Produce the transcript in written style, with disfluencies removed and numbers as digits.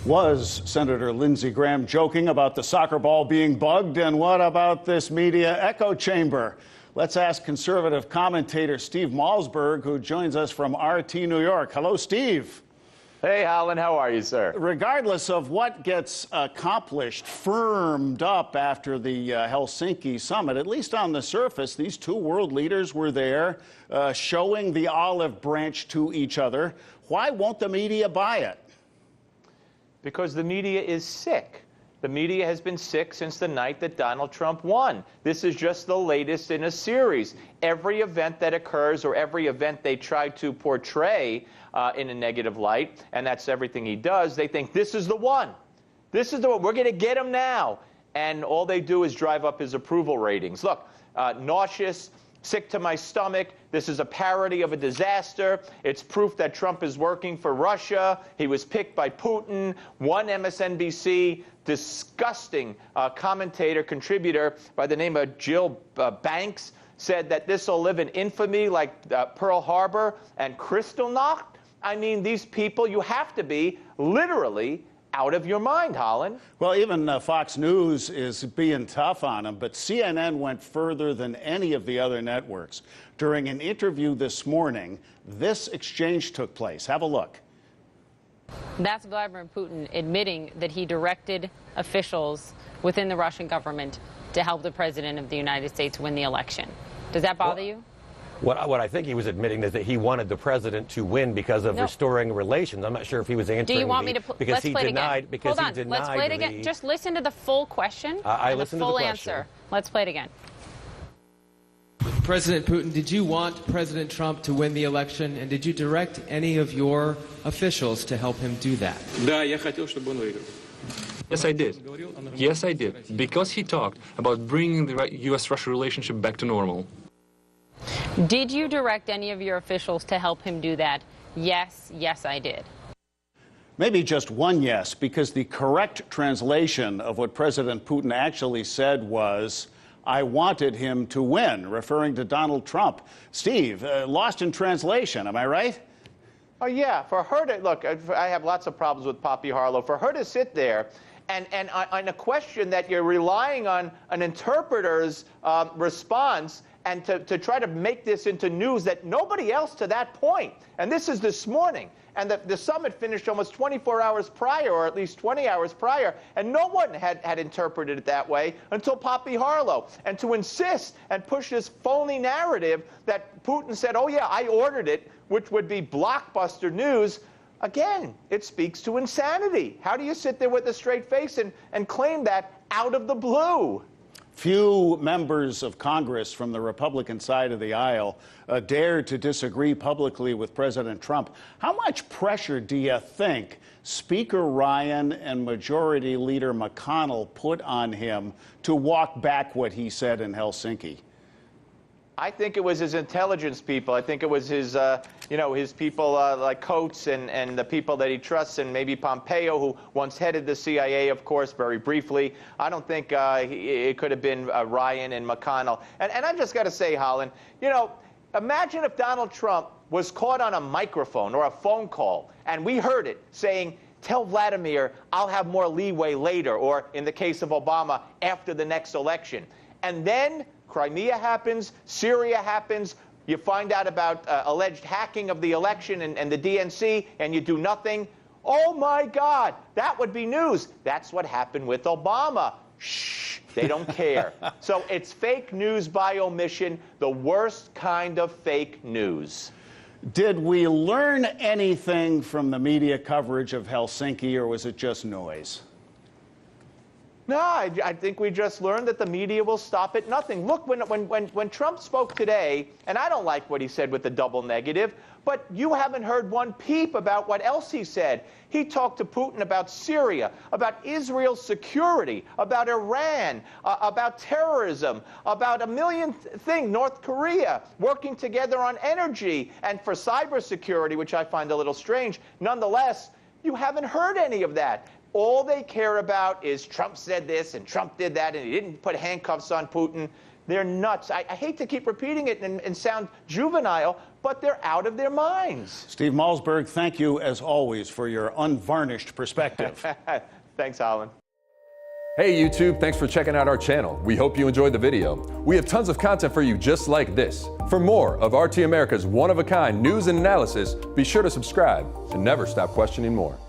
Was Senator Lindsey Graham joking about the soccer ball being bugged? And what about this media echo chamber? Let's ask conservative commentator Steve Malzberg, who joins us from RT New York. Hello, Steve. Hey, Holland. How are you, sir? Regardless of what gets accomplished, firmed up after the Helsinki summit, at least on the surface, these two world leaders were there showing the olive branch to each other. Why won't the media buy it? Because the media is sick. The media has been sick since the night that Donald Trump won. This is just the latest in a series. Every event that occurs, or every event they try to portray in a negative light, and that's everything he does, they think this is the one. This is the one. We're going to get him now. And all they do is drive up his approval ratings. Look, nauseous, sick to my stomach. This is a parody of a disaster. It's proof that Trump is working for Russia. He was picked by Putin. One MSNBC disgusting commentator, contributor by the name of Jill Banks said that this will live in infamy like Pearl Harbor and Kristallnacht. I mean, these people, you have to be literally out of your mind, Holland. Well, even Fox News is being tough on him, but CNN went further than any of the other networks. During an interview this morning, this exchange took place. Have a look. That's Vladimir Putin admitting that he directed officials within the Russian government to help the president of the United States win the election. Does that bother you? What I think he was admitting is that he wanted the president to win because of restoring relations. I'm not sure if he was answering. Do you want me to because he denied Hold on. Let's play it again. Just listen to the full question. I listened to the full answer. Let's play it again. President Putin, did you want President Trump to win the election, and did you direct any of your officials to help him do that? Yes, I did. Yes, I did. Because he talked about bringing the U.S.-Russia relationship back to normal. Did you direct any of your officials to help him do that? Yes, yes, I did. Maybe just one yes, because the correct translation of what President Putin actually said was, I wanted him to win, referring to Donald Trump. Steve, lost in translation, am I right? Oh, yeah. For her to, look, I have lots of problems with Poppy Harlow. For her to sit there and on a question that you're relying on an interpreter's response and to try to make this into news that nobody else to that point, and this is this morning, and the summit finished almost 24 hours prior, or at least 20 hours prior, and no one had interpreted it that way until Poppy Harlow. And to insist and push this phony narrative that Putin said, oh yeah, I ordered it, which would be blockbuster news, again, it speaks to insanity. How do you sit there with a straight face and claim that out of the blue? Few members of Congress from the Republican side of the aisle dared to disagree publicly with President Trump. How much pressure do you think Speaker Ryan and Majority Leader McConnell put on him to walk back what he said in Helsinki? I think it was his intelligence people. I think it was his, his people like Cooke and the people that he trusts, and maybe Pompeo, who once headed the CIA, of course, very briefly. I don't think it could have been Ryan and McConnell. And I've just got to say, Holland, imagine if Donald Trump was caught on a microphone or a phone call, and we heard it saying, tell Vladimir I'll have more leeway later, or in the case of Obama, after the next election. And then Crimea happens, Syria happens, you find out about alleged hacking of the election and the DNC, and you do nothing. Oh, my God, that would be news. That's what happened with Obama. Shh, they don't care. So it's fake news by omission, the worst kind of fake news. Did we learn anything from the media coverage of Helsinki, or was it just noise? No, I think we just learned that the media will stop at nothing. Look, when Trump spoke today, and I don't like what he said with the double negative, but you haven't heard one peep about what else he said. He talked to Putin about Syria, about Israel's security, about Iran, about terrorism, about a million things, North Korea, working together on energy and for cybersecurity, which I find a little strange. Nonetheless, you haven't heard any of that. All they care about is Trump said this and Trump did that and he didn't put handcuffs on Putin. They're nuts. I hate to keep repeating it and sound juvenile, but they're out of their minds. Steve Malzberg, thank you, as always, for your unvarnished perspective. Thanks, Holland. Hey YouTube, thanks for checking out our channel. We hope you enjoyed the video. We have tons of content for you just like this. For more of RT America's one-of-a-kind news and analysis, be sure to subscribe and never stop questioning more.